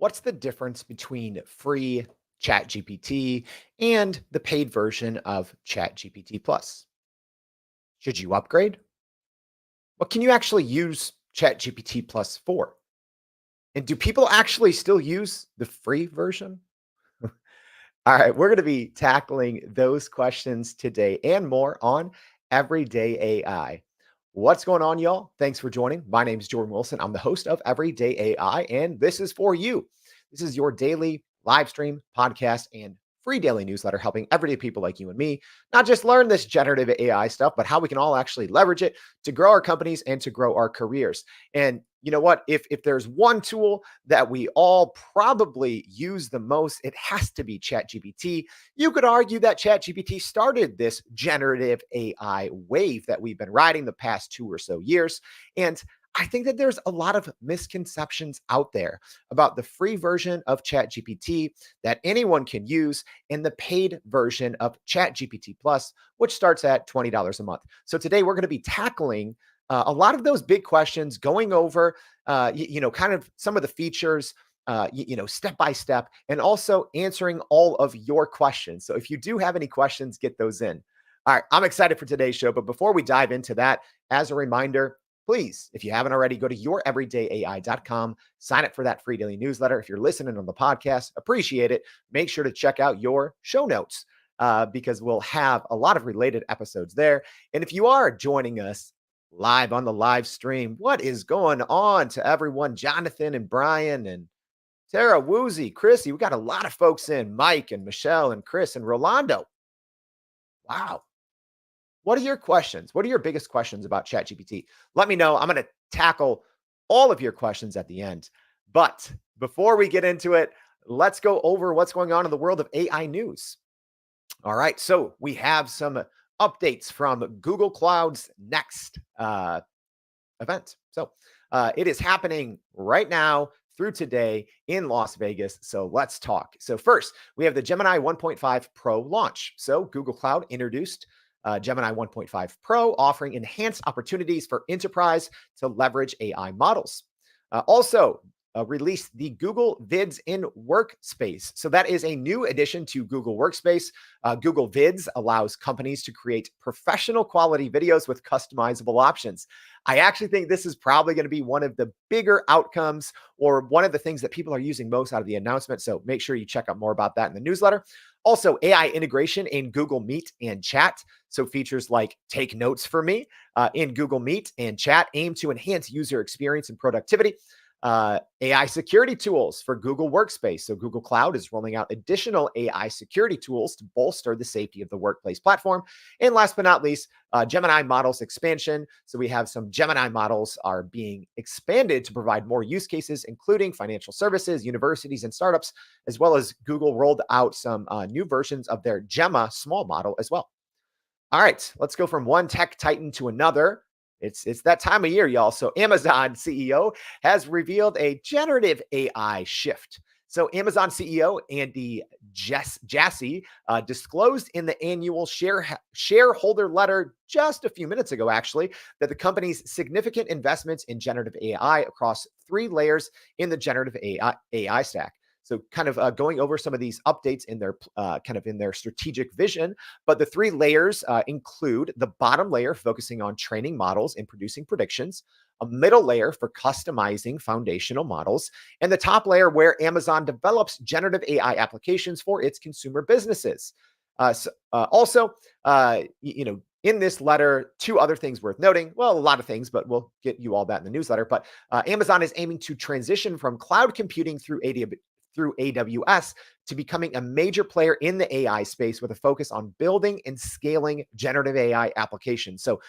What's the difference between free ChatGPT and the paid version of ChatGPT Plus? Should you upgrade? What can you actually use ChatGPT Plus for? And do people actually still use the free version? All right, we're going to be tackling those questions today and more on Everyday AI. What's going on, y'all? Thanks for joining. My name is Jordan Wilson. I'm the host of Everyday AI, and this is for you. This is your daily live stream, podcast, and free daily newsletter helping everyday people like you and me not just learn this generative AI stuff, but how we can all actually leverage it to grow our companies and to grow our careers. And you know what? If there's one tool that we all probably use the most, it has to be ChatGPT. You could argue that ChatGPT started this generative AI wave that we've been riding the past 2 or so years. And I think that there's a lot of misconceptions out there about the free version of ChatGPT that anyone can use and the paid version of ChatGPT Plus, which starts at $20 a month. So today we're going to be tackling a lot of those big questions, going over, kind of some of the features, step by step, and also answering all of your questions. So if you do have any questions, get those in. All right, I'm excited for today's show. But before we dive into that, as a reminder, please, if you haven't already, go to youreverydayai.com, sign up for that free daily newsletter. If you're listening on the podcast, appreciate it. Make sure to check out your show notes because we'll have a lot of related episodes there. And if you are joining us live on the live stream, what is going on to everyone? Jonathan and Brian and Tara, Woozy, Chrissy, we got a lot of folks in. Mike and Michelle and Chris and Rolando. Wow. What are your questions? What are your biggest questions about ChatGPT? Let me know. I'm going to tackle all of your questions at the end. But before we get into it, let's go over what's going on in the world of AI news. All right. So we have some updates from Google Cloud's next event. So it is happening right now through today in Las Vegas. So let's talk. So first, we have the Gemini 1.5 Pro launch. So Google Cloud introduced Gemini 1.5 Pro, offering enhanced opportunities for enterprise to leverage AI models. Also, released the Google Vids in Workspace. So that is a new addition to Google Workspace. Google Vids allows companies to create professional quality videos with customizable options. I actually think this is probably going to be one of the bigger outcomes or one of the things that people are using most out of the announcement. So make sure you check out more about that in the newsletter. Also, AI integration in Google Meet and Chat. So features like Take Notes for Me in Google Meet and Chat aim to enhance user experience and productivity. AI security tools for Google Workspace. So Google Cloud is rolling out additional AI security tools to bolster the safety of the workplace platform. And last but not least, Gemini models expansion. So we have some Gemini models are being expanded to provide more use cases, including financial services, universities, and startups, as well as Google rolled out some new versions of their Gemma small model as well. All right, let's go from one tech titan to another. It's that time of year, y'all. So Amazon CEO has revealed a generative AI shift. So Amazon CEO Andy Jassy disclosed in the annual shareholder letter just a few minutes ago, actually, that the company's significant investments in generative AI across 3 layers in the generative AI stack. So kind of going over some of these updates in their in their strategic vision. But the 3 layers include the bottom layer focusing on training models and producing predictions, a middle layer for customizing foundational models, and the top layer where Amazon develops generative AI applications for its consumer businesses. In this letter, 2 other things worth noting. Well, a lot of things, but we'll get you all that in the newsletter. But Amazon is aiming to transition from cloud computing through AWS to becoming a major player in the AI space with a focus on building and scaling generative AI applications. So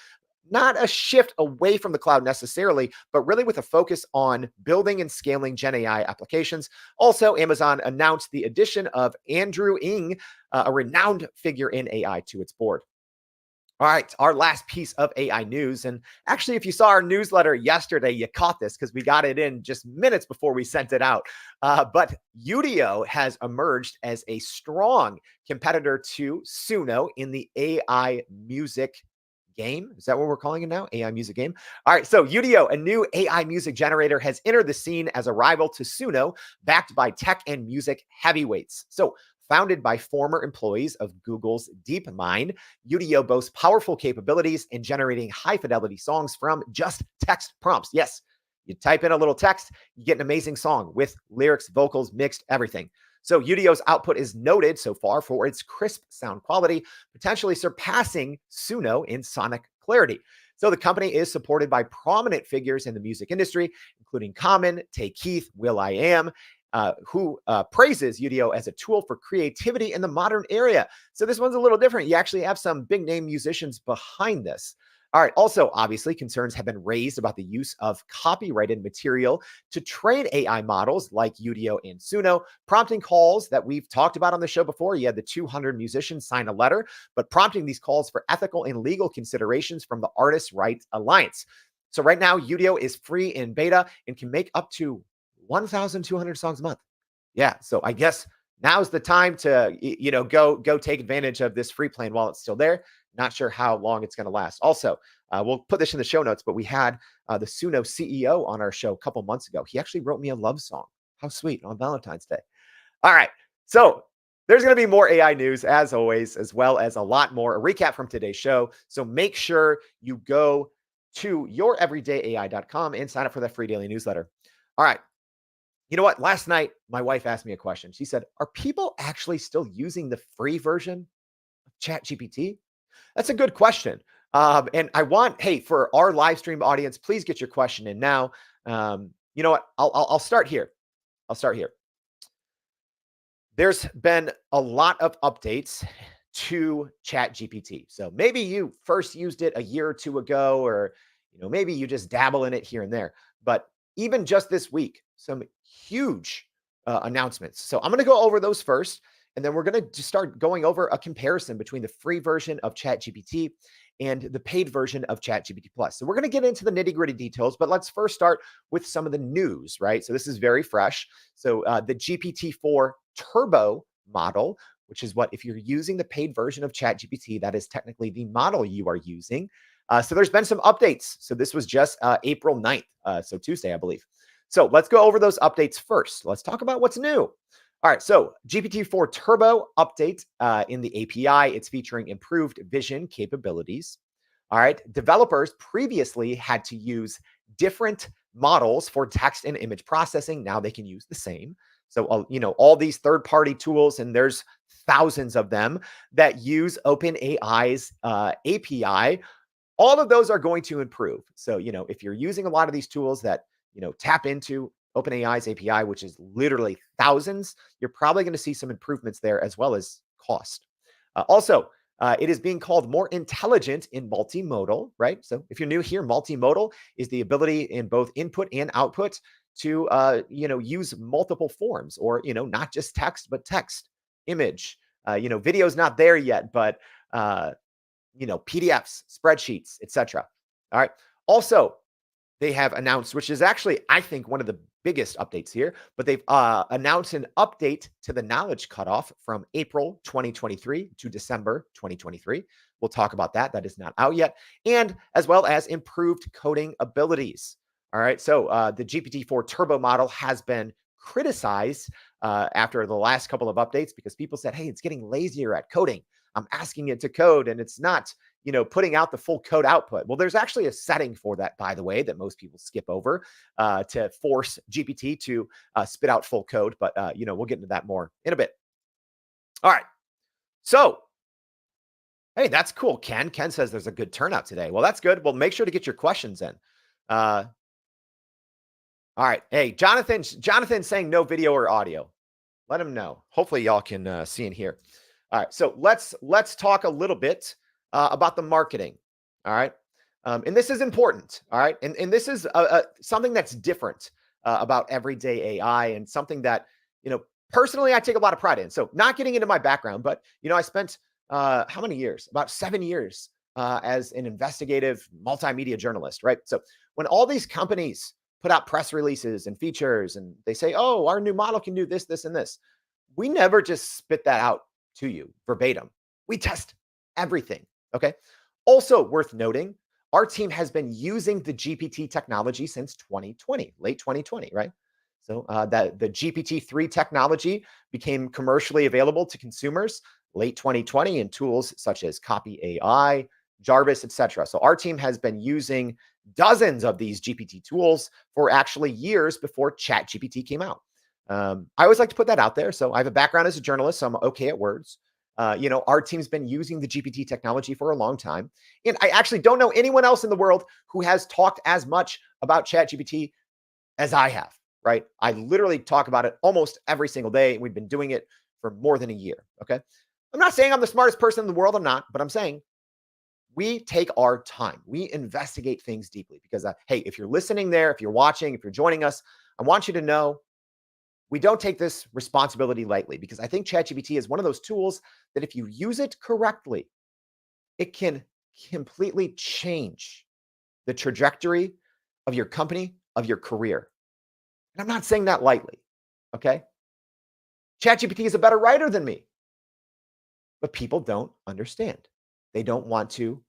not a shift away from the cloud necessarily, but really with a focus on building and scaling Gen AI applications. Also, Amazon announced the addition of Andrew Ng, a renowned figure in AI, to its board. All right, our last piece of AI news. And actually, if you saw our newsletter yesterday, you caught this because we got it in just minutes before we sent it out. But Udio has emerged as a strong competitor to Suno in the AI music game. Is that what we're calling it now? AI music game. All right. So Udio, a new AI music generator, has entered the scene as a rival to Suno, backed by tech and music heavyweights. So founded by former employees of Google's DeepMind, Udio boasts powerful capabilities in generating high fidelity songs from just text prompts. Yes, you type in a little text, you get an amazing song with lyrics, vocals, mixed, everything. So Udio's output is noted so far for its crisp sound quality, potentially surpassing Suno in sonic clarity. So the company is supported by prominent figures in the music industry, including Common, Tay Keith, will.i.am, who praises Udio as a tool for creativity in the modern era. So this one's a little different. You actually have some big name musicians behind this. All right. Also, obviously, concerns have been raised about the use of copyrighted material to train AI models like Udio and Suno, prompting calls that we've talked about on the show before. You had the 200 musicians sign a letter, but prompting these calls for ethical and legal considerations from the Artists' Rights Alliance. So right now, Udio is free in beta and can make up to 1,200 songs a month. Yeah. So I guess now's the time to, go take advantage of this free plan while it's still there. Not sure how long it's going to last. Also, we'll put this in the show notes, but we had the Suno CEO on our show a couple months ago. He actually wrote me a love song. How sweet, on Valentine's Day. All right. So there's going to be more AI news as always, as well as a lot more. A recap from today's show. So make sure you go to youreverydayai.com and sign up for that free daily newsletter. All right. You know what? Last night, my wife asked me a question. She said, are people actually still using the free version of ChatGPT? That's a good question. And I want, hey, for our live stream audience, please get your question in now. You know what? I'll start here. I'll start here. There's been a lot of updates to ChatGPT. So maybe you first used it a year or two ago, or maybe you just dabble in it here and there. But even just this week, some huge announcements. So I'm going to go over those first, and then we're going to start going over a comparison between the free version of ChatGPT and the paid version of ChatGPT Plus. So we're going to get into the nitty-gritty details, but let's first start with some of the news, right? So this is very fresh. So the GPT-4 Turbo model, which is what, if you're using the paid version of ChatGPT, that is technically the model you are using. So there's been some updates. So this was just April 9th, so Tuesday, I believe. So let's go over those updates first. Let's talk about what's new. All right, so GPT-4 Turbo update in the API. It's featuring improved vision capabilities. All right, developers previously had to use different models for text and image processing. Now they can use the same. So, all these third-party tools, and there's thousands of them that use OpenAI's API. All of those are going to improve. So, if you're using a lot of these tools that, tap into OpenAI's API, which is literally thousands, you're probably going to see some improvements there as well as cost. Also, it is being called more intelligent in multimodal, right? So if you're new here, multimodal is the ability in both input and output to, use multiple forms, or, not just text, but text, image, video's not there yet, but, PDFs, spreadsheets, etc. All right. Also, they have announced, which is actually, I think, one of the biggest updates here, but they've announced an update to the knowledge cutoff from April 2023 to December 2023. We'll talk about that. That is not out yet. And as well as improved coding abilities. All right. So the GPT-4 Turbo model has been criticized after the last couple of updates because people said, hey, it's getting lazier at coding. I'm asking it to code and it's not, putting out the full code output. Well, there's actually a setting for that, by the way, that most people skip over to force GPT to spit out full code. But, we'll get into that more in a bit. All right. So, hey, that's cool, Ken. Ken says there's a good turnout today. Well, that's good. Well, make sure to get your questions in. All right. Hey, Jonathan's saying no video or audio. Let him know. Hopefully y'all can see and hear. All right. So let's talk a little bit about the marketing. All right. And this is important. All right. And this is something that's different about everyday AI, and something that, personally I take a lot of pride in. So not getting into my background, but, I spent how many years? About 7 years as an investigative multimedia journalist, right? So when all these companies put out press releases and features and they say, oh, our new model can do this, this, and this, we never just spit that out to you verbatim. We test everything. Okay. Also worth noting, our team has been using the GPT technology since 2020, late 2020, right? So that the GPT-3 technology became commercially available to consumers late 2020 in tools such as Copy AI, Jarvis, etc. So our team has been using dozens of these GPT tools for actually years before ChatGPT came out. I always like to put that out there. So I have a background as a journalist, so I'm okay at words. Our team's been using the GPT technology for a long time. And I actually don't know anyone else in the world who has talked as much about ChatGPT as I have, right? I literally talk about it almost every single day. We've been doing it for more than a year. Okay. I'm not saying I'm the smartest person in the world. I'm not, but I'm saying we take our time. We investigate things deeply because, hey, if you're listening there, if you're watching, if you're joining us, I want you to know we don't take this responsibility lightly because I think ChatGPT is one of those tools that if you use it correctly, it can completely change the trajectory of your company, of your career. And I'm not saying that lightly. Okay. ChatGPT is a better writer than me, but people don't understand. They don't want to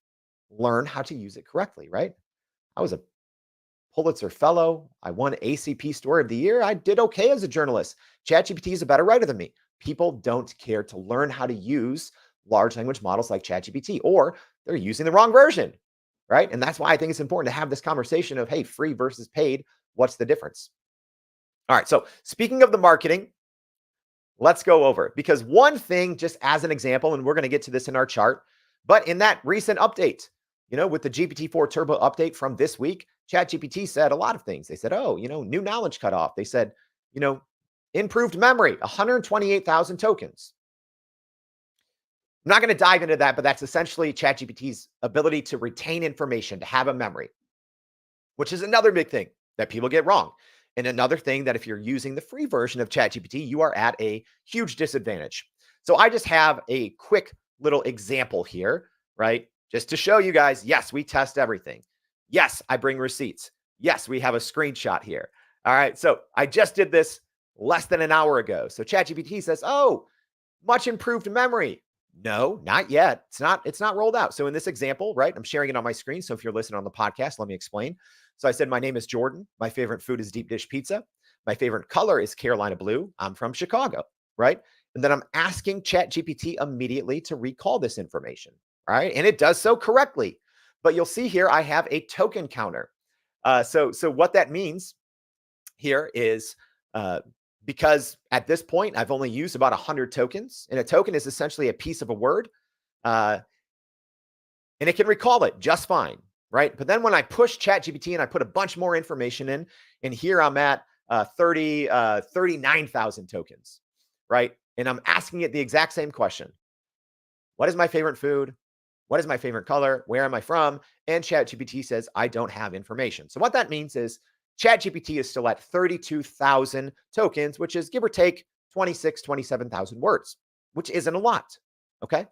learn how to use it correctly, right? I was a Pulitzer Fellow. I won ACP Story of the Year. I did okay as a journalist. ChatGPT is a better writer than me. People don't care to learn how to use large language models like ChatGPT, or they're using the wrong version, right? And that's why I think it's important to have this conversation of, hey, free versus paid. What's the difference? All right. So speaking of the marketing, let's go over it because one thing, just as an example, and we're going to get to this in our chart, but in that recent update, with the GPT-4 Turbo update from this week, ChatGPT said a lot of things. They said, oh, new knowledge cutoff. They said, improved memory, 128,000 tokens. I'm not going to dive into that, but that's essentially ChatGPT's ability to retain information, to have a memory, which is another big thing that people get wrong. And another thing that if you're using the free version of ChatGPT, you are at a huge disadvantage. So I just have a quick little example here, right? Just to show you guys, yes, we test everything. Yes, I bring receipts. Yes, we have a screenshot here. All right. So I just did this less than an hour ago. So ChatGPT says, oh, much improved memory. No, not yet. It's not rolled out. So in this example, right, I'm sharing it on my screen. So if you're listening on the podcast, let me explain. So I said, my name is Jordan. My favorite food is deep dish pizza. My favorite color is Carolina blue. I'm from Chicago, right? And then I'm asking ChatGPT immediately to recall this information, right? And it does so correctly. But you'll see here, I have a token counter. So what that means here is because at this point, I've only used about 100 tokens, and a token is essentially a piece of a word, uh, and it can recall it just fine, right? But then when I push ChatGPT and I put a bunch more information in, and here I'm at 39,000 tokens, right? And I'm asking it the exact same question. What is my favorite food? What is my favorite color? Where am I from? And ChatGPT says, I don't have information. So what that means is ChatGPT is still at 32,000 tokens, which is give or take 27,000 words, which isn't a lot. Okay.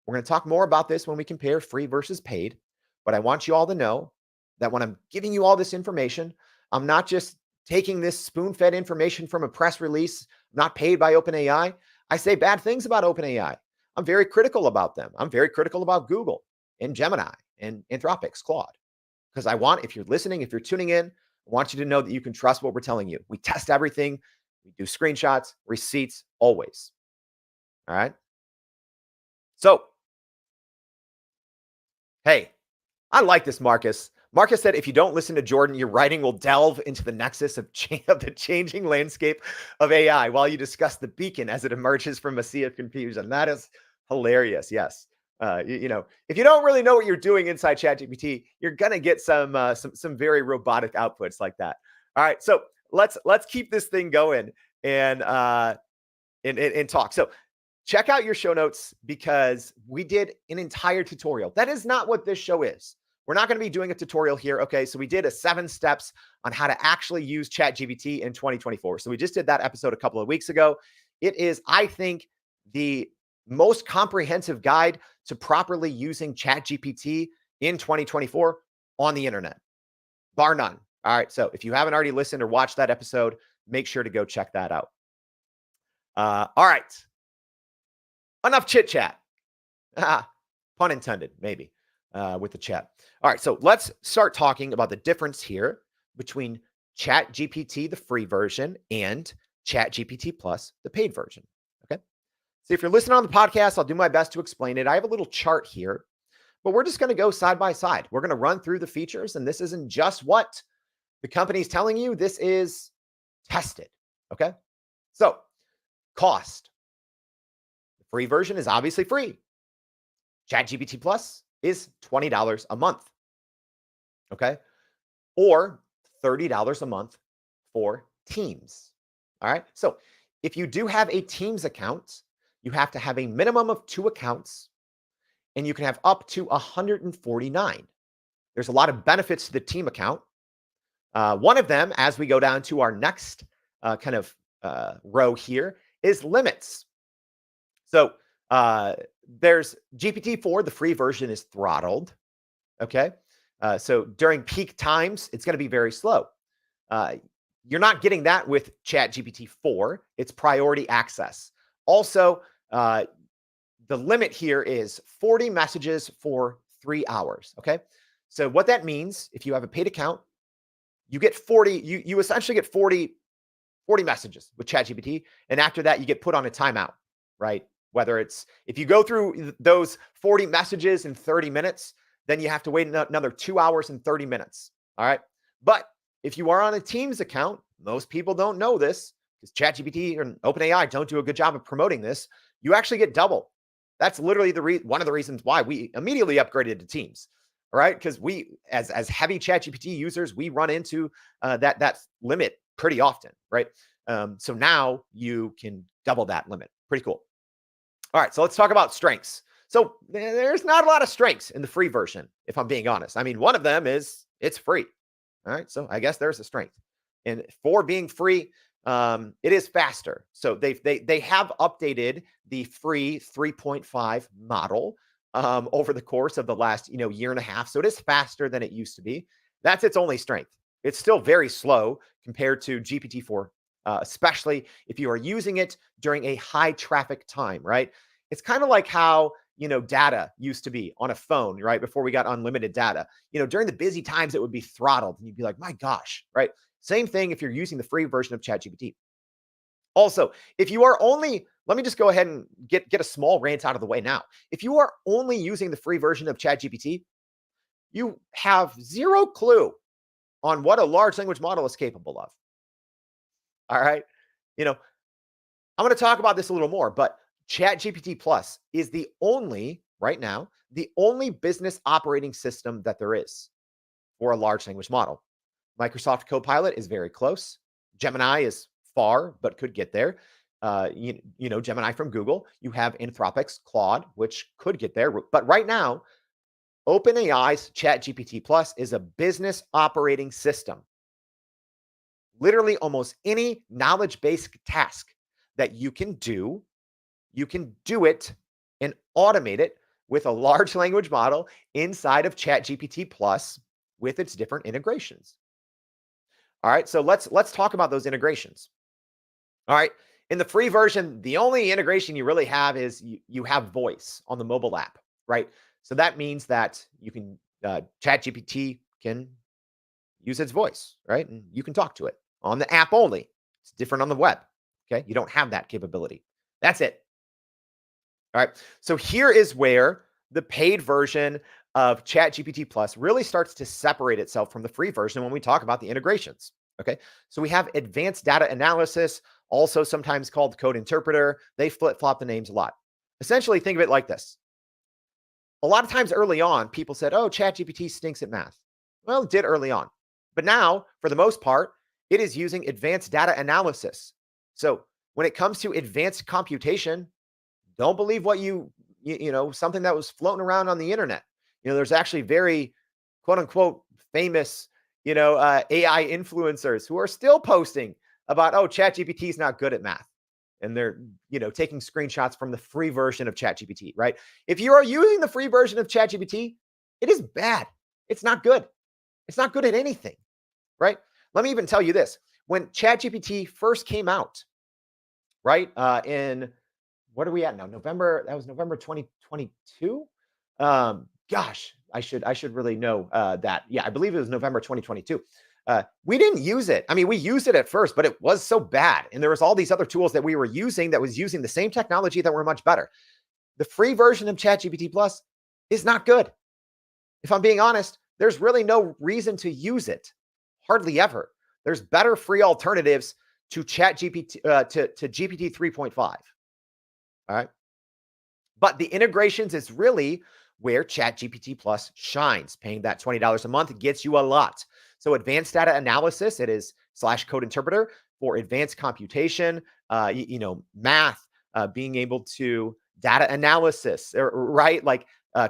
We're going to talk more about this when we compare free versus paid. But I want you all to know that when I'm giving you all this information, I'm not just taking this spoon fed information from a press release, not paid by OpenAI. I say bad things about OpenAI. I'm very critical about them. I'm very critical about Google and Gemini and Anthropic's Claude. Because I want, if you're listening, if you're tuning in, I want you to know that you can trust what we're telling you. We test everything. We do screenshots, receipts, always. All right. So, hey, I like this, Marcus. Marcus said, if you don't listen to Jordan, your writing will delve into the nexus of the changing landscape of AI while you discuss the beacon as it emerges from a sea of confusion. That is hilarious. Yes. If you don't really know what you're doing inside ChatGPT, you're gonna get some very robotic outputs like that. All right, so let's keep this thing going and talk. So check out your show notes because we did an entire tutorial. That is not what this show is. We're not going to be doing a tutorial here. Okay, so we did a 7 steps on how to actually use ChatGPT in 2024. So we just did that episode a couple of weeks ago. It is, I think, the most comprehensive guide to properly using ChatGPT in 2024 on the internet, bar none. All right. So if you haven't already listened or watched that episode, make sure to go check that out. All right. Enough chit chat. Pun intended, maybe, with the chat. All right, so let's start talking about the difference here between ChatGPT, the free version, and ChatGPT Plus, the paid version. Okay. So if you're listening on the podcast, I'll do my best to explain it. I have a little chart here, but we're just going to go side by side. We're going to run through the features, and this isn't just what the company's telling you, this is tested. Okay. So, cost. The free version is obviously free. ChatGPT Plus is $20 a month. Okay. Or $30 a month for Teams. All right. So if you do have a Teams account, you have to have a minimum of 2 accounts and you can have up to 149. There's a lot of benefits to the team account. One of them, as we go down to our next row here, is limits. So there's GPT-4, the free version is throttled. Okay. So during peak times, it's going to be very slow. You're not getting that with ChatGPT-4. It's priority access. Also, the limit here is 40 messages for 3 hours. Okay. So what that means, if you have a paid account, you get 40, you essentially get 40 messages with ChatGPT. And after that, you get put on a timeout, right? Whether it's, if you go through those 40 messages in 30 minutes, then you have to wait another 2 hours and 30 minutes. All right. But if you are on a Teams account, most people don't know this because ChatGPT and OpenAI don't do a good job of promoting this. You actually get double. That's literally one of the reasons why we immediately upgraded to Teams. All right. Because we, as heavy ChatGPT users, we run into that limit pretty often. Right. So now you can double that limit. Pretty cool. All right. So let's talk about strengths. So there's not a lot of strengths in the free version, if I'm being honest. I mean, one of them is it's free. All right. So I guess there's a strength. And for being free, it is faster. So they have updated the free 3.5 model over the course of the last year and a half. So it is faster than it used to be. That's its only strength. It's still very slow compared to GPT-4, especially if you are using it during a high traffic time, right? It's kind of like how data used to be on a phone, right? Before we got unlimited data, during the busy times, it would be throttled and you'd be like, my gosh, right? Same thing if you're using the free version of ChatGPT. Also, if you are only, let me just go ahead and get a small rant out of the way now. If you are only using the free version of ChatGPT, you have zero clue on what a large language model is capable of. All right. I'm going to talk about this a little more, but ChatGPT Plus is right now, the only business operating system that there is for a large language model. Microsoft Copilot is very close. Gemini is far, but could get there. Gemini from Google. You have Anthropic's Claude, which could get there. But right now, OpenAI's ChatGPT Plus is a business operating system. Literally almost any knowledge-based task that you can do it and automate it with a large language model inside of ChatGPT Plus with its different integrations. All right, so let's talk about those integrations. All right, in the free version, the only integration you really have is you have voice on the mobile app, right? So that means that you can ChatGPT can use its voice, right? And you can talk to it on the app only. It's different on the web. Okay, you don't have that capability. That's it. All right, so here is where the paid version of ChatGPT Plus really starts to separate itself from the free version when we talk about the integrations. Okay, so we have advanced data analysis, also sometimes called code interpreter. They flip-flop the names a lot. Essentially, think of it like this. A lot of times early on, people said, oh, ChatGPT stinks at math. Well, it did early on. But now, for the most part, it is using advanced data analysis. So when it comes to advanced computation, don't believe what something that was floating around on the internet. There's actually very quote unquote famous, AI influencers who are still posting about, oh, ChatGPT is not good at math. And they're, taking screenshots from the free version of ChatGPT, right? If you are using the free version of ChatGPT, it is bad. It's not good. It's not good at anything, right? Let me even tell you this. When ChatGPT first came out, right, in what are we at now? That was November 2022. Gosh, I should really know that. Yeah, I believe it was November 2022. We didn't use it. I mean, we used it at first, but it was so bad. And there was all these other tools that we were using that was using the same technology that were much better. The free version of ChatGPT Plus is not good. If I'm being honest, there's really no reason to use it. Hardly ever. There's better free alternatives to ChatGPT to GPT 3.5. All right. But the integrations is really where ChatGPT Plus shines. Paying that $20 a month gets you a lot. So advanced data analysis, it is slash code interpreter for advanced computation, math, being able to data analysis, right? Like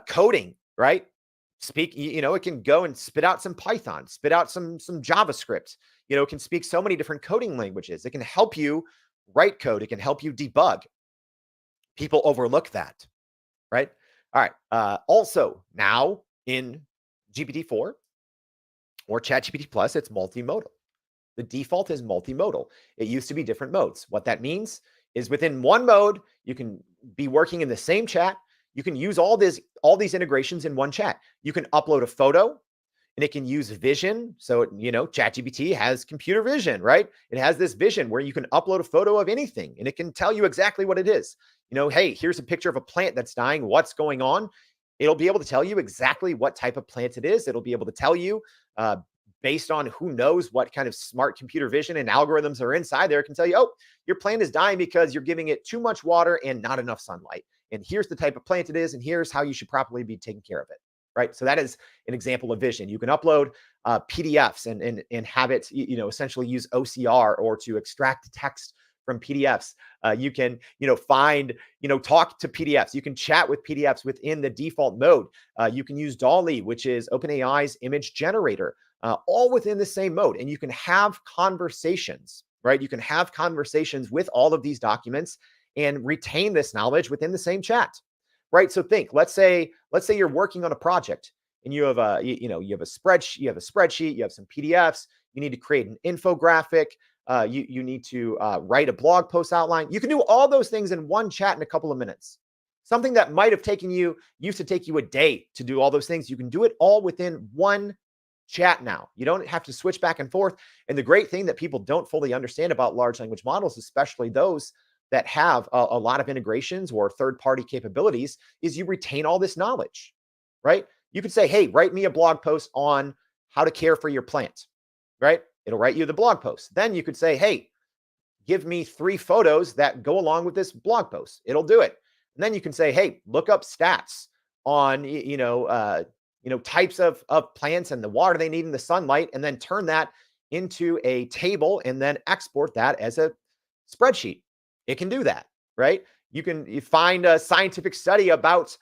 coding, right? It can go and spit out some Python, spit out some JavaScript. It can speak so many different coding languages. It can help you write code. It can help you debug. People overlook that, right? All right. Also, now in GPT-4 or ChatGPT Plus, it's multimodal. The default is multimodal. It used to be different modes. What that means is within one mode, you can be working in the same chat. You can use all these integrations in one chat. You can upload a photo and it can use vision. So, ChatGPT has computer vision, right? It has this vision where you can upload a photo of anything and it can tell you exactly what it is. Hey, here's a picture of a plant that's dying. What's going on? It'll be able to tell you exactly what type of plant it is. It'll be able to tell you based on who knows what kind of smart computer vision and algorithms are inside there. It can tell you, oh, your plant is dying because you're giving it too much water and not enough sunlight. And here's the type of plant it is, and here's how you should properly be taking care of it. Right. So that is an example of vision. You can upload PDFs and have it, essentially use OCR or to extract text from PDFs. You can, talk to PDFs. You can chat with PDFs within the default mode. You can use DALL-E, which is OpenAI's image generator, all within the same mode. And you can have conversations, right? You can have conversations with all of these documents and retain this knowledge within the same chat. Right. So let's say you're working on a project and you have a spreadsheet, you have some PDFs, you need to create an infographic, you need to write a blog post outline. You can do all those things in one chat in a couple of minutes. Something that might have used to take you a day to do all those things. You can do it all within one chat now. You don't have to switch back and forth. And the great thing that people don't fully understand about large language models, especially those that have a lot of integrations or third-party capabilities, is you retain all this knowledge, right? You could say, hey, write me a blog post on how to care for your plant, right? It'll write you the blog post. Then you could say, hey, give me 3 photos that go along with this blog post. It'll do it. And then you can say, hey, look up stats on, types of plants and the water they need in the sunlight, and then turn that into a table and then export that as a spreadsheet. It can do that, right? You find a scientific study about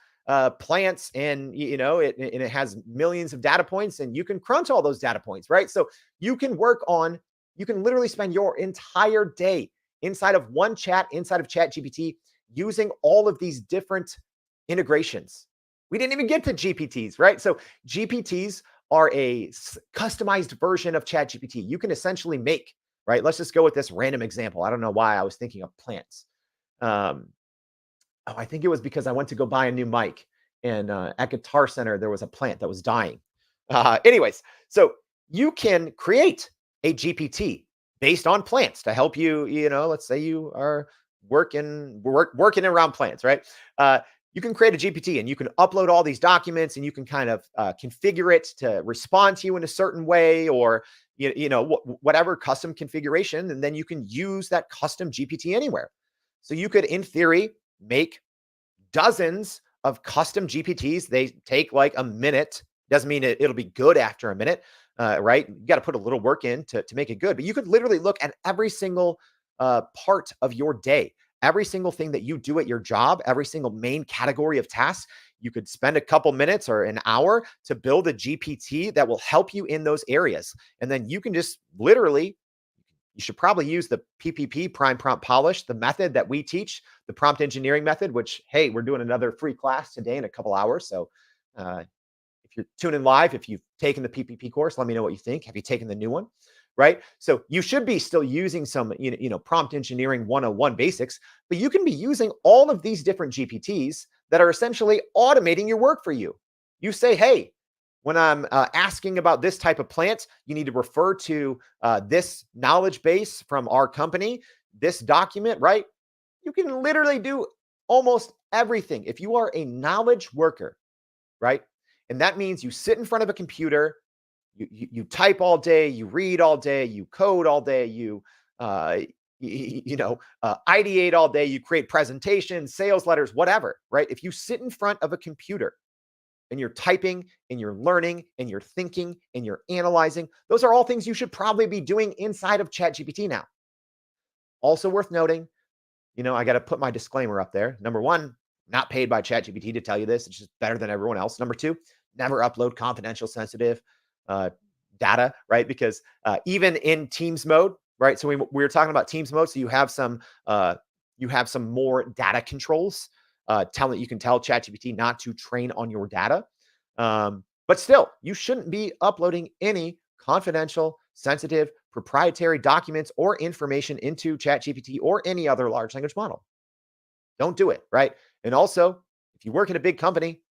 plants, and it has millions of data points, and you can crunch all those data points, right? So you can literally spend your entire day inside of one chat, inside of ChatGPT, using all of these different integrations. We didn't even get to GPTs, right? So GPTs are a customized version of ChatGPT. You can essentially make, right? Let's just go with this random example. I don't know why I was thinking of plants. I think it was because I went to go buy a new mic, and at Guitar Center, there was a plant that was dying. Anyways, so you can create a GPT based on plants to help you, let's say you are working around plants, right? You can create a GPT and you can upload all these documents and you can kind of configure it to respond to you in a certain way, or whatever custom configuration, and then you can use that custom GPT anywhere. So you could, in theory, make dozens of custom GPTs. They take like a minute. Doesn't mean it'll be good after a minute, right? You got to put a little work in to make it good. But you could literally look at every single part of your day, every single thing that you do at your job, every single main category of tasks. You could spend a couple minutes or an hour to build a GPT that will help you in those areas. And then you can just literally, you should probably use the PPP, Prime Prompt Polish, the method that we teach, the prompt engineering method, which, hey, we're doing another free class today in a couple hours. So if you're tuning live, if you've taken the PPP course, let me know what you think. Have you taken the new one? Right? So you should be still using some, prompt engineering 101 basics, but you can be using all of these different GPTs that are essentially automating your work for you. You say, hey, when I'm asking about this type of plant, you need to refer to this knowledge base from our company, this document, right? You can literally do almost everything. If you are a knowledge worker, right? And that means you sit in front of a computer, you type all day, you read all day, you code all day, uh, ideate all day, you create presentations, sales letters, whatever, right? If you sit in front of a computer and you're typing and you're learning and you're thinking and you're analyzing, those are all things you should probably be doing inside of ChatGPT now. Also worth noting, I got to put my disclaimer up there. Number one, not paid by ChatGPT to tell you this. It's just better than everyone else. Number two, never upload confidential, sensitive uh, data, right? Because even in Teams mode, right? So we were talking about Teams mode. So you have some more data controls. You can tell ChatGPT not to train on your data. But still, you shouldn't be uploading any confidential, sensitive, proprietary documents or information into ChatGPT or any other large language model. Don't do it, right? And also, if you work in a big company,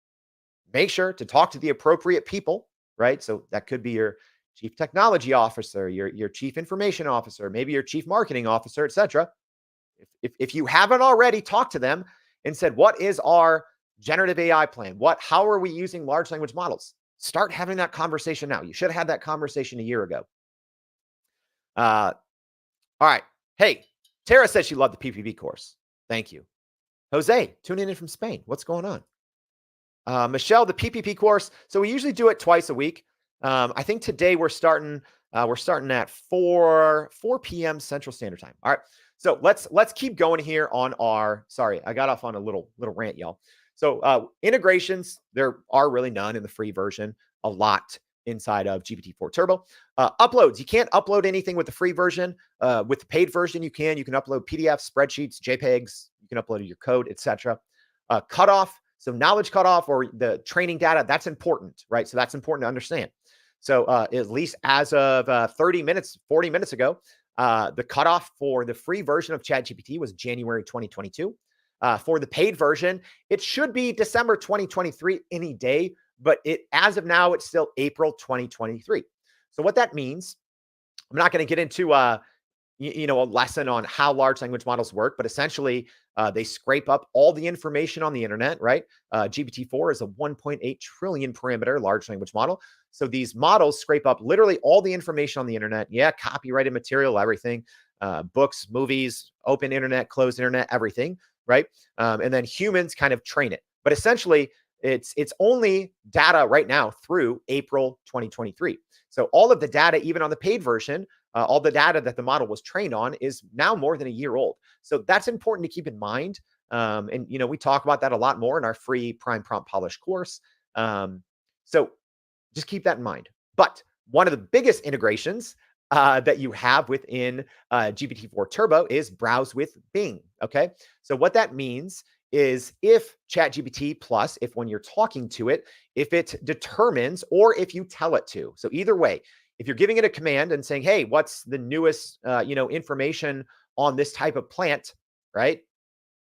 make sure to talk to the appropriate people, right? So that could be your chief technology officer, your chief information officer, maybe your chief marketing officer, etc. If you haven't already talked to them and said, what is our generative AI plan? How are we using large language models? Start having that conversation now. You should have had that conversation a year ago. All right. Hey, Tara says she loved the PPP course. Thank you. Jose, tuning in from Spain. What's going on? Michelle, the PPP course. So we usually do it twice a week. I think today we're starting at 4 p.m. Central Standard Time. All right. So let's keep going here on our. Sorry, I got off on a little rant, y'all. So integrations, there are really none in the free version. A lot inside of GPT-4 Turbo. Uploads, you can't upload anything with the free version. With the paid version, you can. You can upload PDFs, spreadsheets, JPEGs. You can upload your code, etc. Cutoff, so knowledge cutoff or the training data, that's important, right? So that's important to understand. So at least as of 40 minutes ago, the cutoff for the free version of ChatGPT was January 2022. For the paid version, it should be December 2023 any day, but as of now, it's still April 2023. So what that means, I'm not going to get into a lesson on how large language models work, but essentially they scrape up all the information on the internet, right? GPT-4 is a 1.8 trillion parameter large language model. So these models scrape up literally all the information on the internet. Yeah, copyrighted material, everything, books, movies, open internet, closed internet, everything, right? And then humans kind of train it. But essentially, it's only data right now through April 2023. So all of the data, even on the paid version, all the data that the model was trained on is now more than a year old. So that's important to keep in mind. And we talk about that a lot more in our free Prime Prompt Polish course. So just keep that in mind. But one of the biggest integrations that you have within GPT-4 Turbo is browse with Bing. Okay. So what that means is if ChatGPT Plus, if when you're talking to it, if it determines or if you tell it to. So either way, if you're giving it a command and saying, hey, what's the newest, information on this type of plant, right?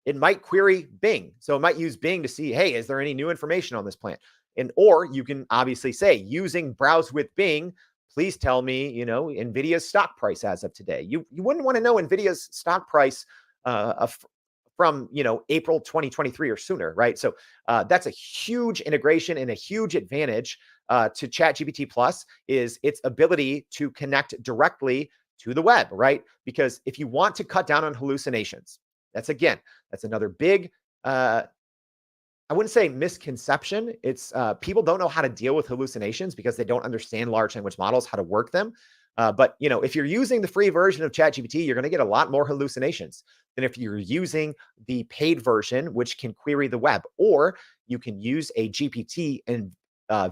It might query Bing. So it might use Bing to see, hey, is there any new information on this plant? Or you can obviously say, using browse with Bing, please tell me, NVIDIA's stock price as of today. You wouldn't want to know NVIDIA's stock price from April 2023 or sooner, right? So that's a huge integration and a huge advantage to ChatGPT Plus is its ability to connect directly to the web, right? Because if you want to cut down on hallucinations, that's another big I wouldn't say misconception. It's people don't know how to deal with hallucinations because they don't understand large language models, how to work them. But if you're using the free version of ChatGPT, you're going to get a lot more hallucinations than if you're using the paid version, which can query the web, or you can use a GPT and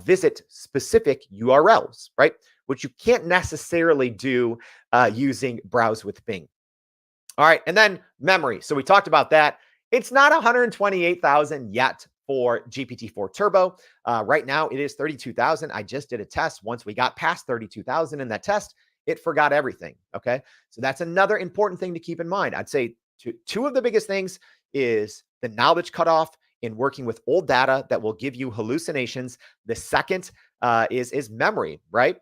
visit specific URLs, right? Which you can't necessarily do using browse with Bing. All right, and then memory. So we talked about that. It's not 128,000 yet for GPT-4 Turbo. Right now, it is 32,000. I just did a test. Once we got past 32,000 in that test, it forgot everything. Okay, so that's another important thing to keep in mind. I'd say two of the biggest things is the knowledge cutoff in working with old data that will give you hallucinations. The second is memory, right?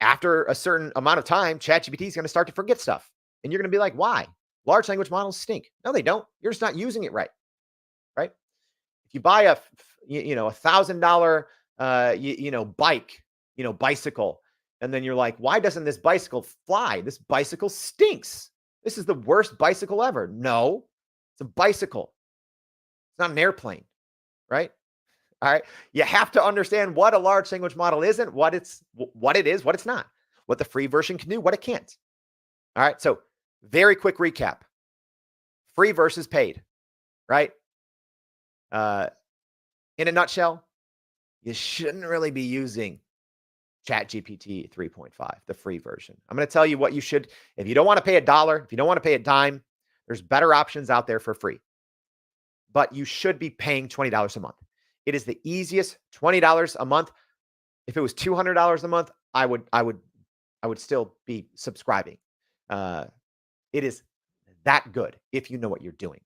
After a certain amount of time, ChatGPT is going to start to forget stuff. And you're going to be like, why? Large language models stink. No, they don't. You're just not using it right, right? If you buy $1,000 bike, bicycle, and then you're like, why doesn't this bicycle fly? This bicycle stinks. This is the worst bicycle ever. No, it's a bicycle. It's not an airplane, right? All right. You have to understand what a large language model isn't, what it is, what it's not, what the free version can do, what it can't. All right. So, very quick recap: free versus paid, right? In a nutshell, you shouldn't really be using ChatGPT 3.5, the free version. I'm going to tell you what you should. If you don't want to pay a dollar, if you don't want to pay a dime, there's better options out there for free. But you should be paying $20 a month. It is the easiest $20 a month. If it was $200 a month, I would still be subscribing. It is that good if you know what you're doing.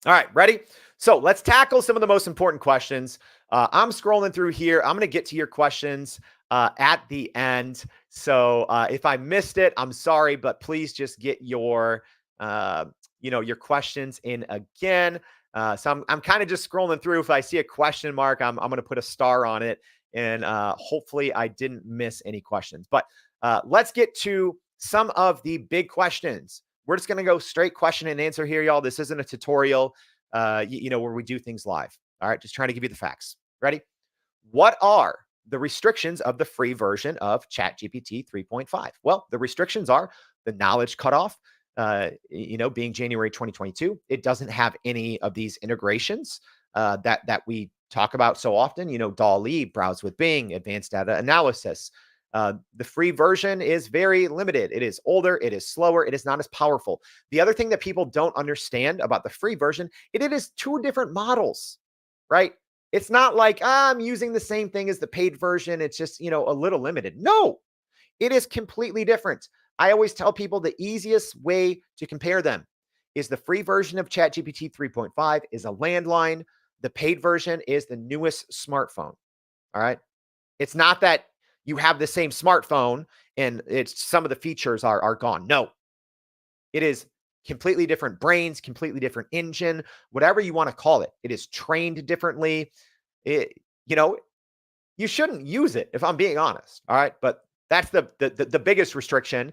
All right, ready? So let's tackle some of the most important questions. I'm scrolling through here. I'm going to get to your questions at the end. So if I missed it, I'm sorry, but please just get your your questions in again. So I'm kind of just scrolling through. If I see a question mark, I'm going to put a star on it, and hopefully I didn't miss any questions. But let's get to some of the big questions. We're just going to go straight question and answer here, y'all. This isn't a tutorial, where we do things live. All right, just trying to give you the facts. Ready? What are the restrictions of the free version of ChatGPT 3.5? Well, the restrictions are the knowledge cutoff, being January 2022. It doesn't have any of these integrations that we talk about so often, DALL-E, browse with Bing, advanced data analysis. The free version is very limited. It is older. It is slower. It is not as powerful. The other thing that people don't understand about the free version, it is two different models, right? It's not like I'm using the same thing as the paid version. It's just, a little limited. No, it is completely different. I always tell people the easiest way to compare them is the free version of ChatGPT 3.5 is a landline. The paid version is the newest smartphone. All right. It's not that you have the same smartphone and it's some of the features are gone. No, it is completely different brains, completely different engine, whatever you want to call it. It is trained differently. You shouldn't use it if I'm being honest. All right. But that's the biggest restriction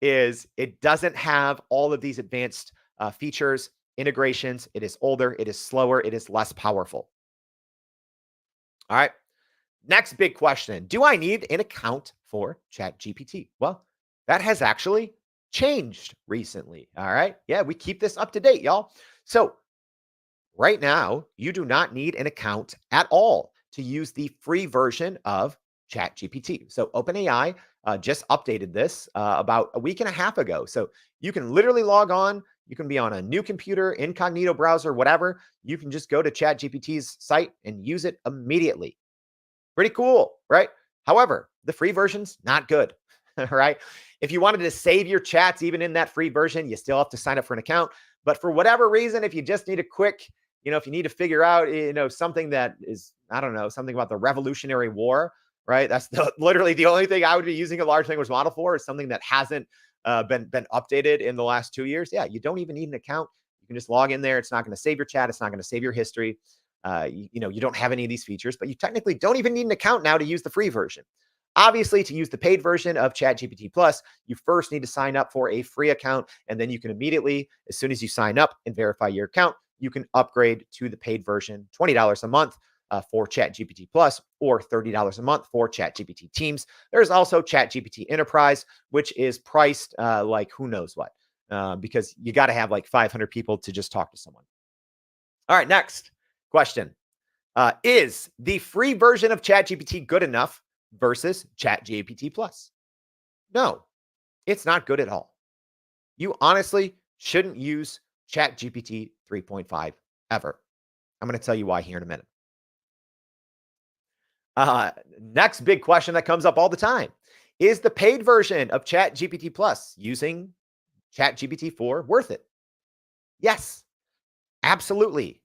is it doesn't have all of these advanced features, integrations. It is older. It is slower. It is less powerful. All right. Next big question. Do I need an account for ChatGPT? Well, that has actually changed recently. All right. Yeah, we keep this up to date, y'all. So right now, you do not need an account at all to use the free version of ChatGPT. So OpenAI just updated this about a week and a half ago. So you can literally log on. You can be on a new computer, incognito browser, whatever. You can just go to ChatGPT's site and use it immediately. Pretty cool, right? However, the free version's not good, right? If you wanted to save your chats, even in that free version, you still have to sign up for an account. But for whatever reason, if you just need a quick, if you need to figure out, something that is, I don't know, something about the Revolutionary War, right? That's literally the only thing I would be using a large language model for is something that hasn't been updated in the last 2 years. Yeah, you don't even need an account. You can just log in there. It's not going to save your chat. It's not going to save your history. You don't have any of these features, but you technically don't even need an account now to use the free version. Obviously, to use the paid version of ChatGPT Plus, you first need to sign up for a free account, and then you can immediately, as soon as you sign up and verify your account, you can upgrade to the paid version, $20 a month for ChatGPT Plus, or $30 a month for ChatGPT Teams. There's also ChatGPT Enterprise, which is priced like who knows what, because you got to have like 500 people to just talk to someone. All right, next question. Is the free version of ChatGPT good enough versus ChatGPT Plus? No, it's not good at all. You honestly shouldn't use ChatGPT 3.5 ever. I'm going to tell you why here in a minute. Next big question that comes up all the time. Is the paid version of ChatGPT Plus using ChatGPT 4 worth it? Yes, Absolutely.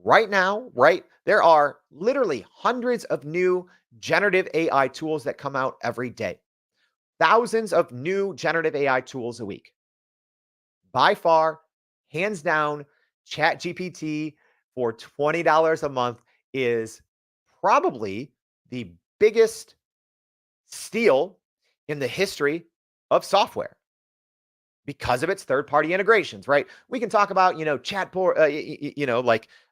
Right now, right? There are literally hundreds of new generative AI tools that come out every day. Thousands of new generative AI tools a week. By far, hands down, ChatGPT for $20 a month is probably the biggest steal in the history of software because of its third-party integrations, right? We can talk about, chatbot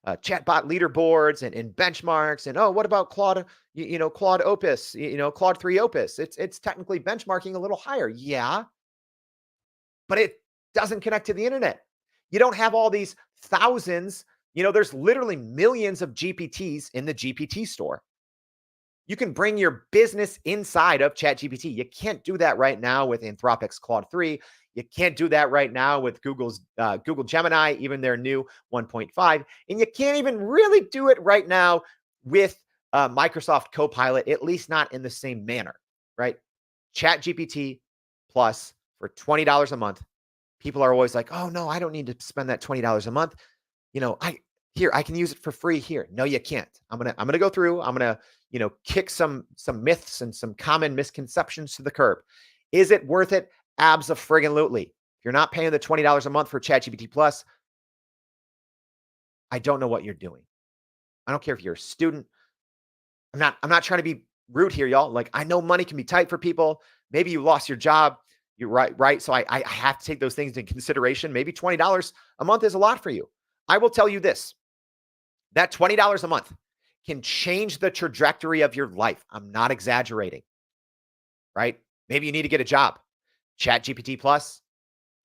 leaderboards and benchmarks, and oh, what about Claude, Claude Opus, Claude 3 Opus? It's technically benchmarking a little higher, yeah, but it doesn't connect to the internet. You don't have all these thousands. There's literally millions of GPTs in the GPT store. You can bring your business inside of ChatGPT. You can't do that right now with Anthropic's Claude 3. You can't do that right now with Google's Google Gemini, even their new 1.5. And you can't even really do it right now with Microsoft Copilot, at least not in the same manner, right? ChatGPT Plus for $20 a month. People are always like, oh, no, I don't need to spend that $20 a month. I can use it for free here. No, you can't. I'm gonna go through. I'm gonna, kick some myths and some common misconceptions to the curb. Is it worth it? Abso-friggin-lutely. If you're not paying the $20 a month for ChatGPT Plus, I don't know what you're doing. I don't care if you're a student. I'm not trying to be rude here, y'all. Like, I know money can be tight for people. Maybe you lost your job. You're right. So I have to take those things into consideration. Maybe $20 a month is a lot for you. I will tell you this. That $20 a month can change the trajectory of your life. I'm not exaggerating, right? Maybe you need to get a job. ChatGPT Plus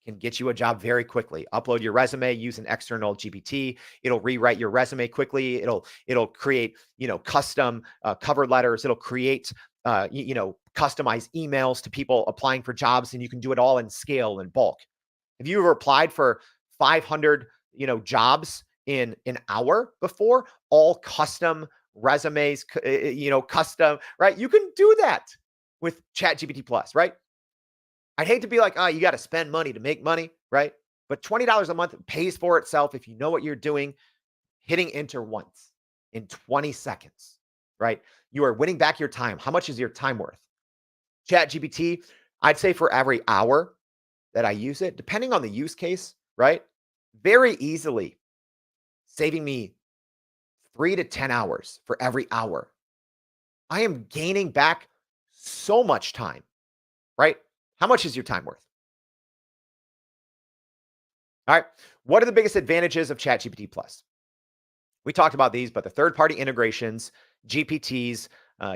can get you a job very quickly. Upload your resume, use an external GPT. It'll rewrite your resume quickly. It'll create, custom cover letters. It'll create customized emails to people applying for jobs, and you can do it all in scale and bulk. Have you ever applied for 500, jobs in an hour before? All custom resumes, custom, right? You can do that with ChatGPT Plus, right? I'd hate to be like, oh, you got to spend money to make money, right? But $20 a month pays for itself if you know what you're doing, hitting enter once in 20 seconds, right? You are winning back your time. How much is your time worth? ChatGPT, I'd say for every hour that I use it, depending on the use case, right? Very easily saving me 3 to 10 hours for every hour. I am gaining back so much time, right? How much is your time worth? All right. What are the biggest advantages of ChatGPT Plus? We talked about these, but the third-party integrations, GPTs,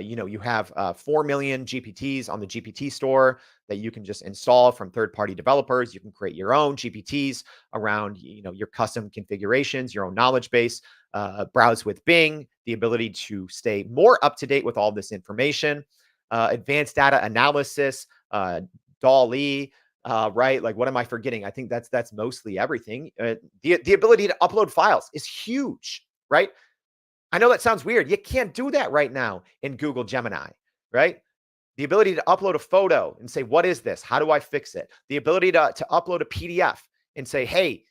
you have 4 million GPTs on the GPT store that you can just install from third-party developers. You can create your own GPTs around, your custom configurations, your own knowledge base, browse with Bing, the ability to stay more up to date with all this information, advanced data analysis, DALL-E, right? Like, what am I forgetting? I think that's mostly everything. The ability to upload files is huge, right? I know that sounds weird. You can't do that right now in Google Gemini, right? The ability to upload a photo and say, what is this? How do I fix it? The ability to upload a PDF and say, hey,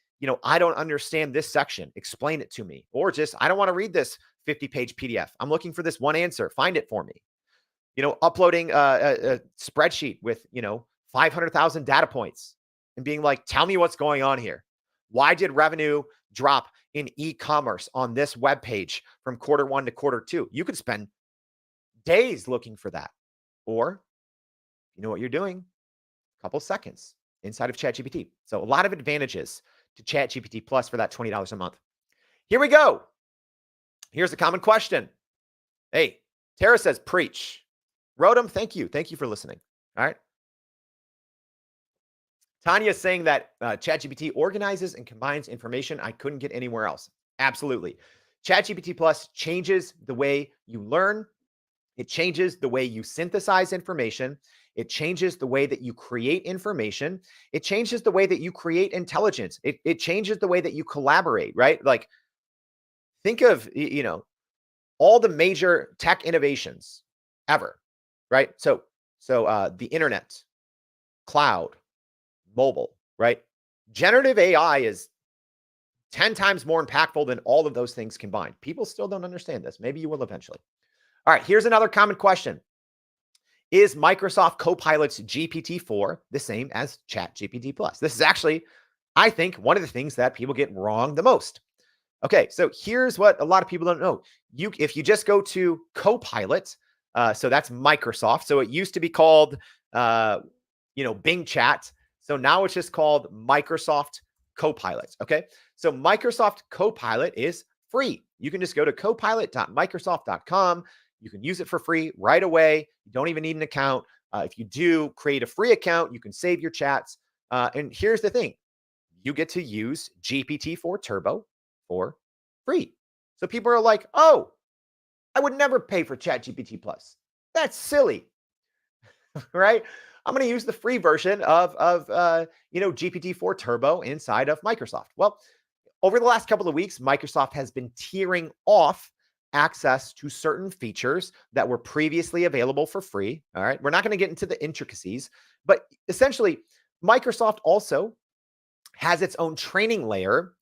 I don't understand this section. Explain it to me. Or just, I don't want to read this 50-page PDF. I'm looking for this one answer. Find it for me. Uploading a spreadsheet with, 500,000 data points and being like, tell me what's going on here. Why did revenue drop in e-commerce on this web page from quarter 1 to quarter 2? You could spend days looking for that. Or, you know what you're doing? A couple seconds inside of ChatGPT. So a lot of advantages to ChatGPT Plus for that $20 a month. Here we go. Here's a common question. Hey, Tara says, preach. Rodham, thank you. Thank you for listening. All right. Tanya is saying that ChatGPT organizes and combines information I couldn't get anywhere else. Absolutely. ChatGPT Plus changes the way you learn. It changes the way you synthesize information. It changes the way that you create information. It changes the way that you create intelligence. It changes the way that you collaborate, right? Like, think of, all the major tech innovations ever, right? So the internet, cloud, mobile, right? Generative AI is 10 times more impactful than all of those things combined. People still don't understand this. Maybe you will eventually. All right, here's another common question. Is Microsoft Copilot's GPT-4 the same as ChatGPT Plus? This is actually, I think, one of the things that people get wrong the most. Okay, so here's what a lot of people don't know. If you just go to Copilot, so that's Microsoft. So it used to be called, uh, Bing Chat. So now it's just called Microsoft Copilot. Okay, so Microsoft Copilot is free. You can just go to copilot.microsoft.com. You can use it for free right away. You don't even need an account. If you do create a free account, you can save your chats. And here's the thing, you get to use GPT-4 Turbo for free. So people are like, oh, I would never pay for ChatGPT Plus. That's silly, right? I'm going to use the free version of GPT-4 Turbo inside of Microsoft. Well, over the last couple of weeks, Microsoft has been tearing off access to certain features that were previously available for free. All right. We're not going to get into the intricacies, but essentially, Microsoft also has its own training layer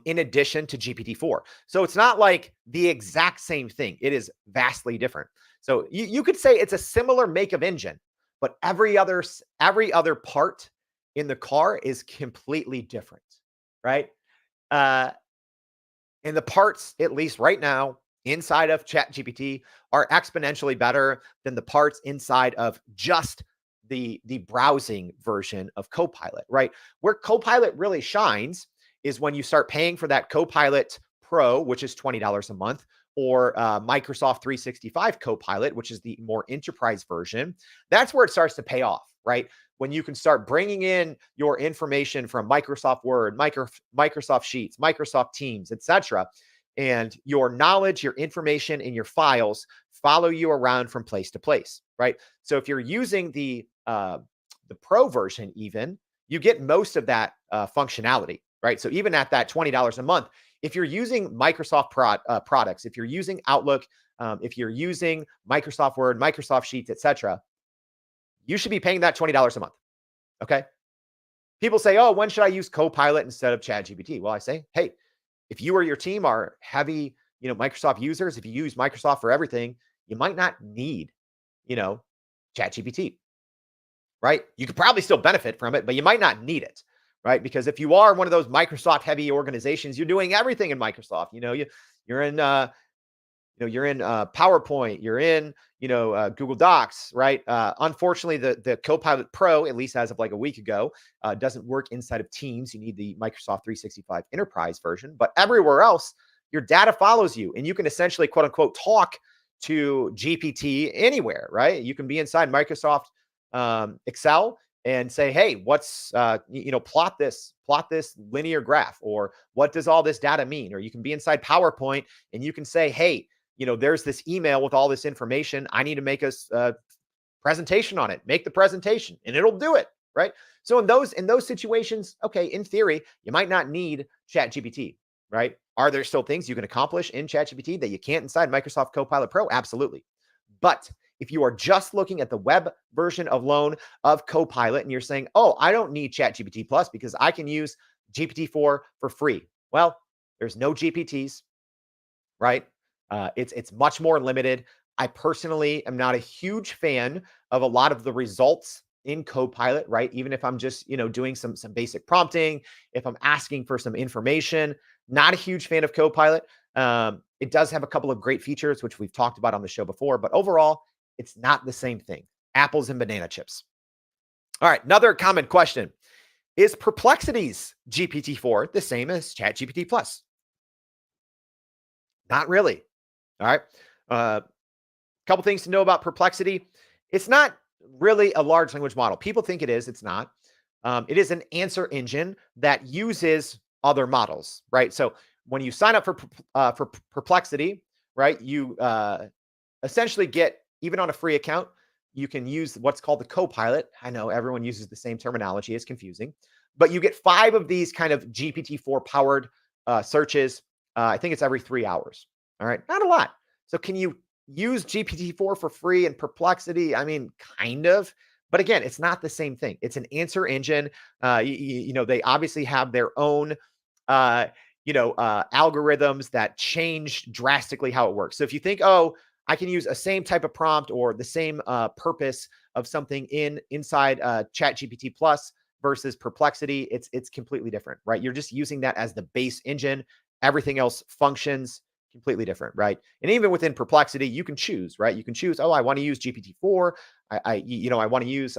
in addition to GPT-4. So it's not like the exact same thing. It is vastly different. So you could say it's a similar make of engine, but every other part in the car is completely different, right? Uh, and the parts, at least right now, inside of ChatGPT are exponentially better than the parts inside of just the browsing version of Copilot, right? Where Copilot really shines is when you start paying for that Copilot Pro, which is $20 a month, or Microsoft 365 Copilot, which is the more enterprise version. That's where it starts to pay off, right? When you can start bringing in your information from Microsoft Word, Microsoft Sheets, Microsoft Teams, etc., and your knowledge, your information, and your files follow you around from place to place, right? So if you're using the Pro version, even you get most of that functionality, right? So even at that $20 a month, if you're using Microsoft products, if you're using Outlook, if you're using Microsoft Word, Microsoft Sheets, etc., you should be paying that $20 a month. Okay. People say, oh, when should I use Copilot instead of ChatGPT? Well, I say, hey, if you or your team are heavy, Microsoft users, if you use Microsoft for everything, you might not need, ChatGPT, right? You could probably still benefit from it, but you might not need it, right? Because if you are one of those Microsoft heavy organizations, you're doing everything in Microsoft. You're in you're in PowerPoint, you're in, Google Docs, right? Unfortunately, the Copilot Pro, at least as of like a week ago, doesn't work inside of Teams. You need the Microsoft 365 Enterprise version, but everywhere else, your data follows you, and you can essentially, quote unquote, talk to GPT anywhere, right? You can be inside Microsoft Excel and say, hey, what's plot this linear graph, or what does all this data mean? Or you can be inside PowerPoint and you can say, hey, there's this email with all this information. I need to make a presentation on it. Make the presentation, and it'll do it, right? So in those situations, okay, in theory, you might not need ChatGPT, right? Are there still things you can accomplish in ChatGPT that you can't inside Microsoft Copilot Pro? Absolutely. But if you are just looking at the web version alone of Copilot and you're saying, oh, I don't need ChatGPT Plus because I can use GPT-4 for free. Well, there's no GPTs, right? It's much more limited. I personally am not a huge fan of a lot of the results in Copilot, right? Even if I'm just, doing some basic prompting, if I'm asking for some information, not a huge fan of Copilot. It does have a couple of great features, which we've talked about on the show before, but overall, it's not the same thing. Apples and banana chips. All right, another common question. Is Perplexity's GPT-4 the same as ChatGPT Plus? Not really. All right. Couple things to know about Perplexity. It's not really a large language model. People think it is. It's not. It is an answer engine that uses other models, right? So when you sign up for Perplexity, right, you essentially get, even on a free account, you can use what's called the Copilot. I know everyone uses the same terminology. It's confusing, but you get 5 of these kind of GPT-4 powered searches. I think it's every 3 hours. All right, not a lot. So can you use GPT-4 for free and Perplexity? I mean, kind of. But again, it's not the same thing. It's an answer engine. They obviously have their own, algorithms that change drastically how it works. So if you think, oh, I can use a same type of prompt or the same purpose of something inside ChatGPT Plus versus Perplexity, it's completely different, right? You're just using that as the base engine. Everything else functions completely different, right? And even within Perplexity, you can choose, right? You can choose, oh, I want to use GPT-4. I want to use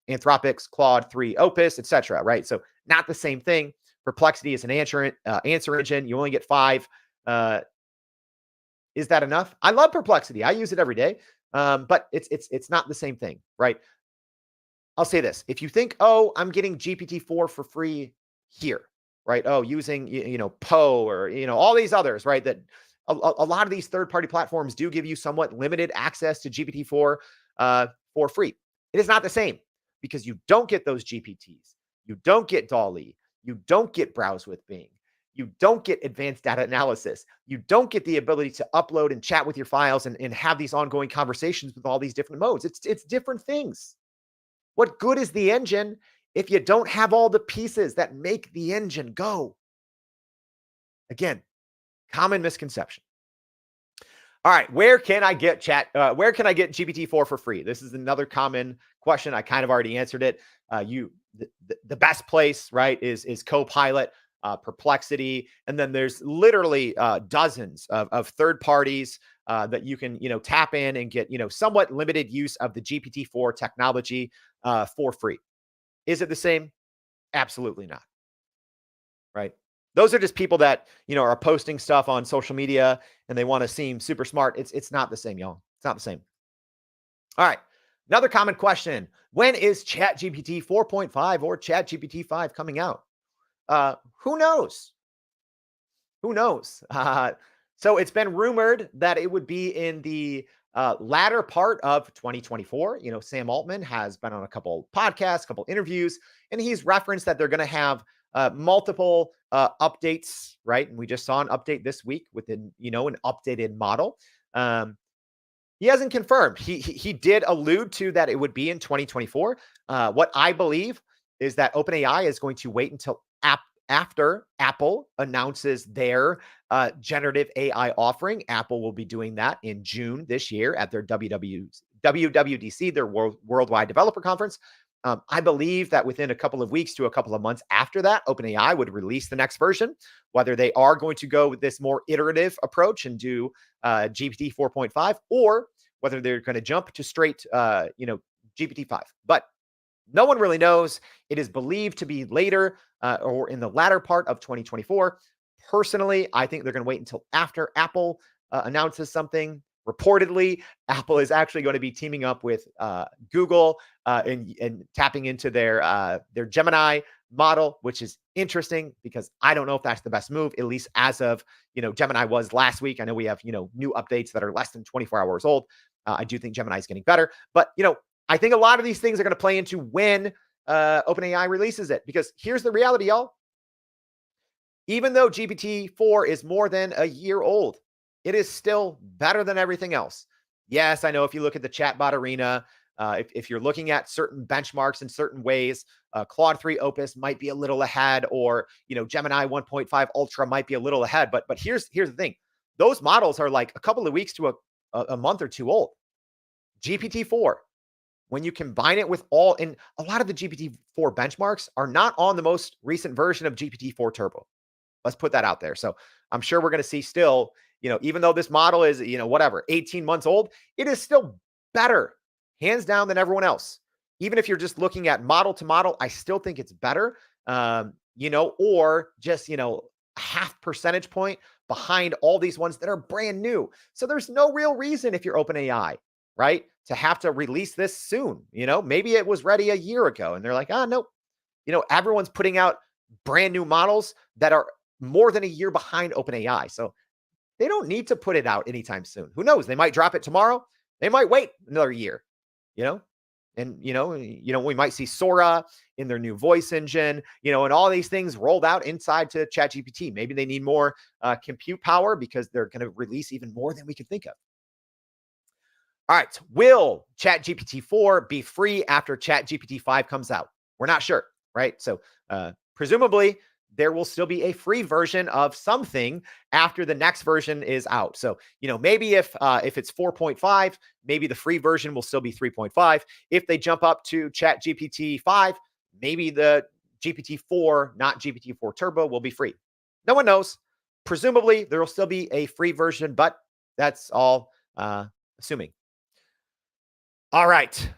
Anthropic's Claude 3 Opus, etc. Right? So not the same thing. Perplexity is an answer engine. You only get 5. Is that enough? I love Perplexity. I use it every day, but it's not the same thing, right? I'll say this: if you think, oh, I'm getting GPT-4 for free here, right? Oh, using Poe or all these others, right? That a lot of these third-party platforms do give you somewhat limited access to GPT-4 for free. It is not the same because you don't get those GPTs, you don't get DALL-E, you don't get Browse with Bing, you don't get advanced data analysis, you don't get the ability to upload and chat with your files and have these ongoing conversations with all these different modes. It's different things. What good is the engine if you don't have all the pieces that make the engine go? Again, common misconception. All right, where can I get GPT-4 for free? This is another common question. I kind of already answered it. The best place, right, is Copilot, Perplexity, and then there's literally dozens of third parties that you can tap in and get somewhat limited use of the GPT-4 technology for free. Is it the same? Absolutely not. Right? Those are just people that are posting stuff on social media and they want to seem super smart. It's not the same, y'all. It's not the same. All right. Another common question: when is ChatGPT 4.5 or ChatGPT 5 coming out? Who knows? Who knows? So it's been rumored that it would be in the latter part of 2024. Sam Altman has been on a couple podcasts, a couple interviews, and he's referenced that they're going to have multiple updates, right? And we just saw an update this week with an updated model. He hasn't confirmed. He did allude to that it would be in 2024. What I believe is that OpenAI is going to wait until after Apple announces their generative AI offering. Apple will be doing that in June this year at their WWDC, their Worldwide Developer Conference. I believe that within a couple of weeks to a couple of months after that, OpenAI would release the next version. Whether they are going to go with this more iterative approach and do GPT 4.5, or whether they're going to jump to straight, GPT-5. But no one really knows. It is believed to be later or in the latter part of 2024. Personally, I think they're going to wait until after Apple announces something. Reportedly, Apple is actually going to be teaming up with Google and tapping into their Gemini model, which is interesting because I don't know if that's the best move, at least as of, Gemini was last week. I know we have, new updates that are less than 24 hours old. I do think Gemini is getting better, but, I think a lot of these things are going to play into when OpenAI releases it, because here's the reality, y'all. Even though GPT-4 is more than a year old, it is still better than everything else. Yes, I know if you look at the chatbot arena, if you're looking at certain benchmarks in certain ways, Claude 3 Opus might be a little ahead, or Gemini 1.5 Ultra might be a little ahead. But here's the thing: those models are like a couple of weeks to a month or two old. GPT-4, when you combine it with and a lot of the GPT-4 benchmarks are not on the most recent version of GPT-4 Turbo. Let's put that out there. So I'm sure we're going to see still, even though this model is, 18 months old, it is still better, hands down, than everyone else. Even if you're just looking at model to model, I still think it's better, or just, a half percentage point behind all these ones that are brand new. So there's no real reason, if you're OpenAI, right, to have to release this soon. Maybe it was ready a year ago and they're like, nope. Everyone's putting out brand new models that are more than a year behind OpenAI. So they don't need to put it out anytime soon. Who knows? They might drop it tomorrow. They might wait another year, and we might see Sora in their new voice engine, and all these things rolled out inside to ChatGPT. Maybe they need more compute power because they're going to release even more than we can think of. All right. Will ChatGPT 4 be free after ChatGPT 5 comes out? We're not sure, right? So presumably there will still be a free version of something after the next version is out. So, maybe if it's 4.5, maybe the free version will still be 3.5. If they jump up to Chat GPT 5, maybe the GPT-4, not GPT-4 Turbo, will be free. No one knows. Presumably, there will still be a free version, but that's all assuming. All right.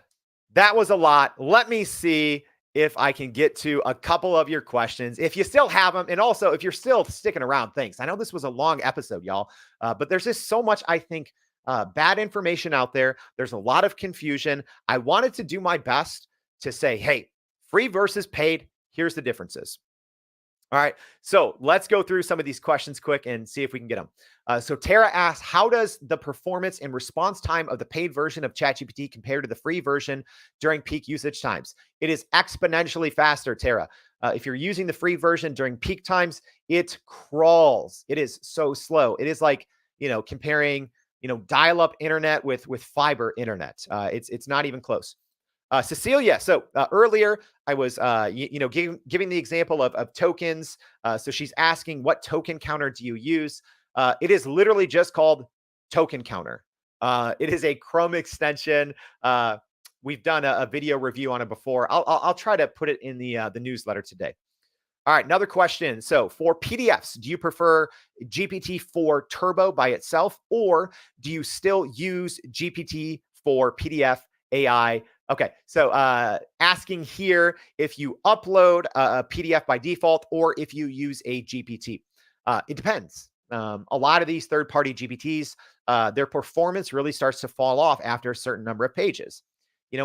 That was a lot. Let me see if I can get to a couple of your questions. If you still have them, and also if you're still sticking around, thanks. I know this was a long episode, y'all, but there's just so much, I think, bad information out there. There's a lot of confusion. I wanted to do my best to say, hey, free versus paid, here's the differences. All right. So let's go through some of these questions quick and see if we can get them. So Tara asks, how does the performance and response time of the paid version of ChatGPT compare to the free version during peak usage times? It is exponentially faster, Tara. If you're using the free version during peak times, it crawls. It is so slow. It is like, comparing, dial-up internet with fiber internet. It's not even close. Cecilia, so earlier I was, giving the example of tokens. So she's asking, what token counter do you use? It is literally just called Token Counter. It is a Chrome extension. We've done a video review on it before. I'll try to put it in the newsletter today. All right, another question. So for PDFs, do you prefer GPT-4 Turbo by itself, or do you still use GPT for PDF AI? Okay, so asking here if you upload a PDF by default or if you use a GPT. It depends. A lot of these third-party GPTs, their performance really starts to fall off after a certain number of pages.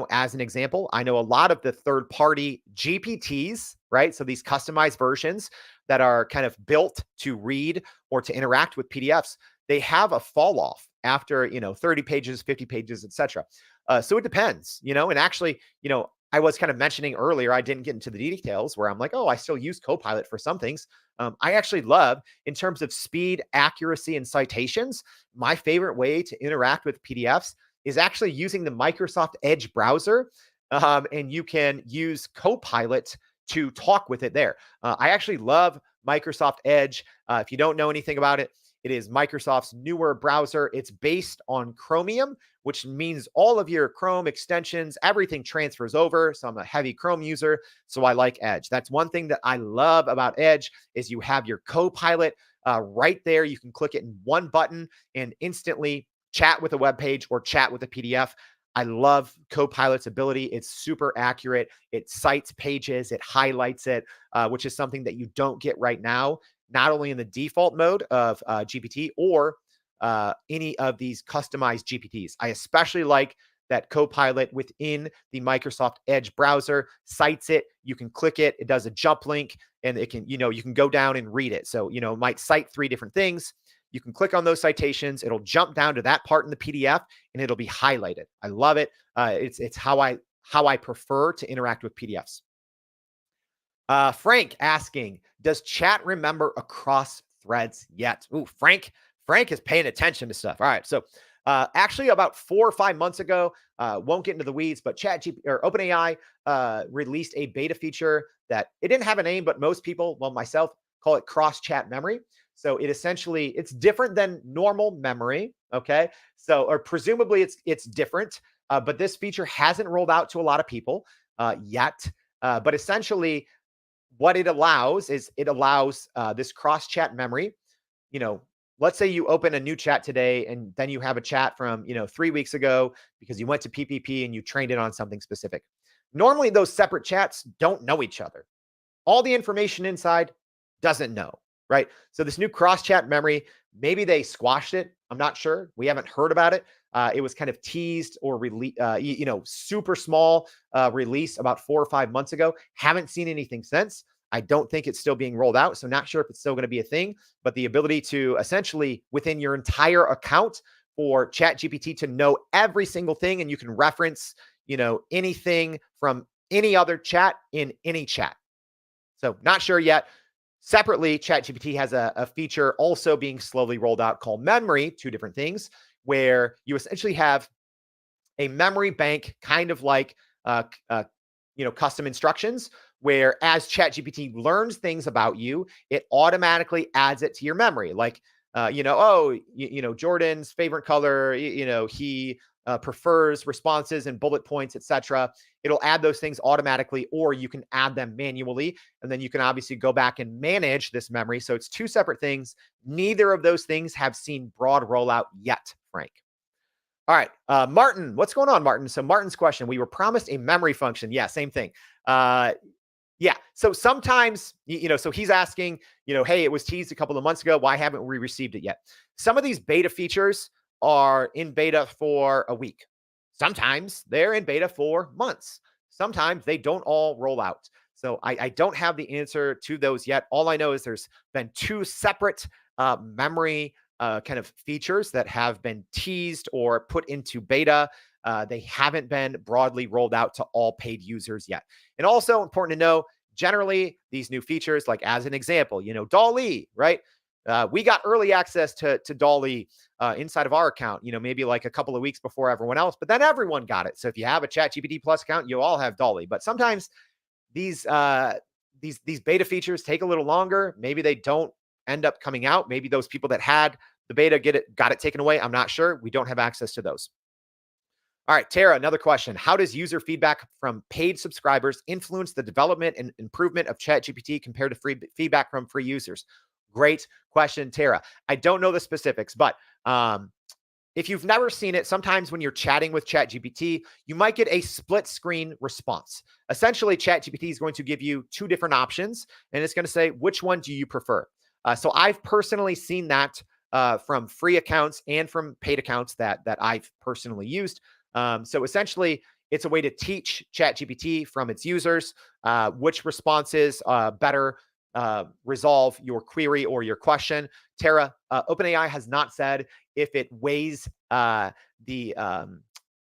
As an example, I know a lot of the third-party GPTs, right? So these customized versions that are kind of built to read or to interact with PDFs, they have a fall off after, 30 pages, 50 pages, etc. So it depends, and actually, I was kind of mentioning earlier, I didn't get into the details where I'm like, oh, I still use Copilot for some things. I actually love, in terms of speed, accuracy, and citations, my favorite way to interact with PDFs is actually using the Microsoft Edge browser. And you can use Copilot to talk with it there. I actually love Microsoft Edge. If you don't know anything about it, it is Microsoft's newer browser. It's based on Chromium, which means all of your Chrome extensions, everything transfers over. So I'm a heavy Chrome user, so I like Edge. That's one thing that I love about Edge is you have your Copilot right there. You can click it in one button and instantly chat with a web page or chat with a PDF. I love Copilot's ability. It's super accurate. It cites pages, it highlights it, which is something that you don't get right now, not only in the default mode of GPT or any of these customized GPTs. I especially like that Copilot within the Microsoft Edge browser cites it. You can click it. It does a jump link and it can, you can go down and read it. So, it might cite 3 different things. You can click on those citations. It'll jump down to that part in the PDF and it'll be highlighted. I love it. It's how I prefer to interact with PDFs. Frank asking, does chat remember across threads yet? Ooh, Frank is paying attention to stuff. All right. So actually about 4 or 5 months ago, won't get into the weeds, but ChatGPT or OpenAI released a beta feature that it didn't have a name, but most people, well, myself, call it cross chat memory. So it's different than normal memory. Okay. So, or presumably it's different, but this feature hasn't rolled out to a lot of people yet. But essentially, what it allows is this cross chat memory. Let's say you open a new chat today and then you have a chat from 3 weeks ago because you went to PPP and you trained it on something specific. Normally those separate chats don't know each other. All the information inside doesn't know, right? So this new cross chat memory, maybe they squashed it. I'm not sure. We haven't heard about it. It was kind of teased or super small release about 4 or 5 months ago. Haven't seen anything since. I don't think it's still being rolled out. So not sure if it's still going to be a thing, but the ability to essentially within your entire account for ChatGPT to know every single thing, and you can reference, anything from any other chat in any chat. So not sure yet. Separately, ChatGPT has a feature also being slowly rolled out called Memory, 2 different things, where you essentially have a memory bank, kind of like custom instructions where as ChatGPT learns things about you, it automatically adds it to your memory. Like, Jordan's favorite color, he prefers responses and bullet points, etc. It'll add those things automatically, or you can add them manually. And then you can obviously go back and manage this memory. So it's two separate things. Neither of those things have seen broad rollout yet, Frank. All right. Martin, what's going on, Martin? So Martin's question, we were promised a memory function. Yeah, same thing. Yeah. So sometimes, so he's asking, hey, it was teased a couple of months ago. Why haven't we received it yet? Some of these beta features are in beta for a week. Sometimes they're in beta for months. Sometimes they don't all roll out. So I don't have the answer to those yet. All I know is there's been two separate memory kind of features that have been teased or put into beta. They haven't been broadly rolled out to all paid users yet. And also important to know, generally, these new features, like as an example, DALL-E, right? We got early access to DALL-E inside of our account, maybe like a couple of weeks before everyone else, but then everyone got it. So if you have a ChatGPT Plus account, you all have DALL-E. But sometimes these beta features take a little longer. Maybe they don't end up coming out. Maybe those people that had the beta got it taken away. I'm not sure. We don't have access to those. All right, Tara, another question. How does user feedback from paid subscribers influence the development and improvement of ChatGPT compared to free feedback from free users? Great question, Tara. I don't know the specifics, but if you've never seen it, sometimes when you're chatting with ChatGPT, you might get a split screen response. Essentially, ChatGPT is going to give you two different options, and it's going to say, which one do you prefer? So I've personally seen that from free accounts and from paid accounts that I've personally used. So essentially, it's a way to teach ChatGPT from its users which responses better resolve your query or your question. Tara, OpenAI has not said if it weighs the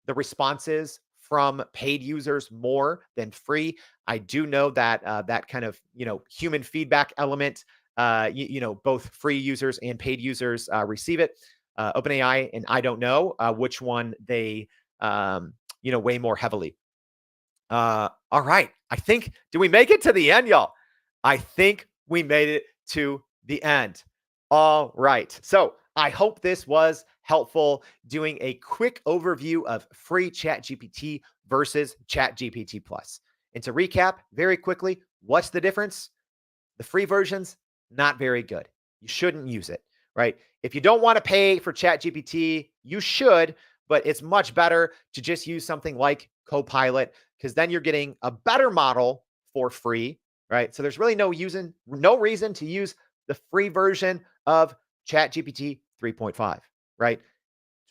responses from paid users more than free. I do know that that kind of human feedback element, both free users and paid users receive it. OpenAI, and I don't know which one they weigh more heavily. All right. Did we make it to the end, y'all? I think we made it to the end. All right. So I hope this was helpful, doing a quick overview of free ChatGPT versus ChatGPT Plus. And to recap very quickly, what's the difference? The free version's not very good. You shouldn't use it, right? If you don't want to pay for ChatGPT, you should, but it's much better to just use something like Copilot, because then you're getting a better model for free, right? So there's really no reason to use the free version of ChatGPT 3.5, right?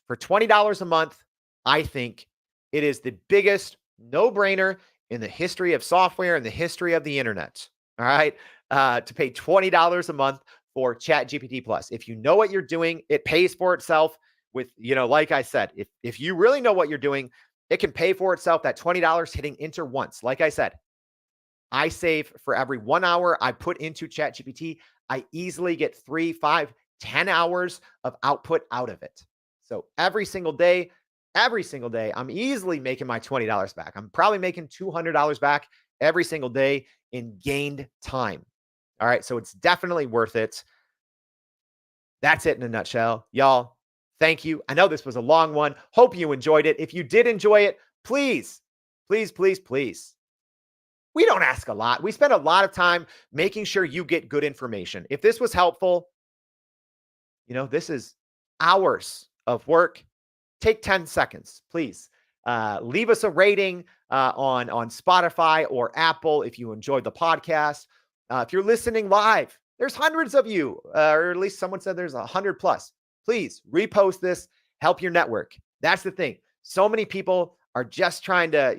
For $20 a month, I think it is the biggest no-brainer in the history of software and the history of the internet. All right. To pay $20 a month for ChatGPT Plus. If you know what you're doing, it pays for itself with, like I said, if you really know what you're doing, it can pay for itself. That $20 hitting enter once. Like I said, I save for every 1 hour I put into ChatGPT, I easily get 3, 5, 10 hours of output out of it. So every single day, I'm easily making my $20 back. I'm probably making $200 back every single day in gained time. All right. So it's definitely worth it. That's it in a nutshell. Y'all, thank you. I know this was a long one. Hope you enjoyed it. If you did enjoy it, please, please, please, please. We don't ask a lot. We spend a lot of time making sure you get good information. If this was helpful, this is hours of work. Take 10 seconds, please. Leave us a rating on Spotify or Apple if you enjoyed the podcast. If you're listening live, there's hundreds of you, or at least someone said there's 100 plus. Please repost this, help your network. That's the thing. So many people are just trying to,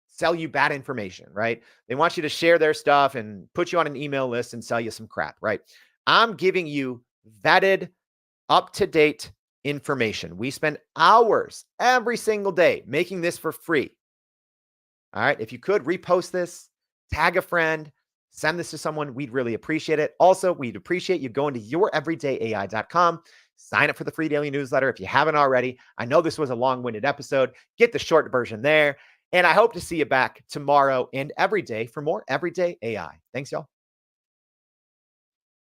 sell you bad information, right? They want you to share their stuff and put you on an email list and sell you some crap, right? I'm giving you vetted, up-to-date information. We spend hours every single day making this for free. All right. If you could repost this, tag a friend, send this to someone, we'd really appreciate it. Also, we'd appreciate you going to youreverydayai.com. Sign up for the free daily newsletter if you haven't already. I know this was a long-winded episode. Get the short version there. And I hope to see you back tomorrow and every day for more Everyday AI. Thanks, y'all.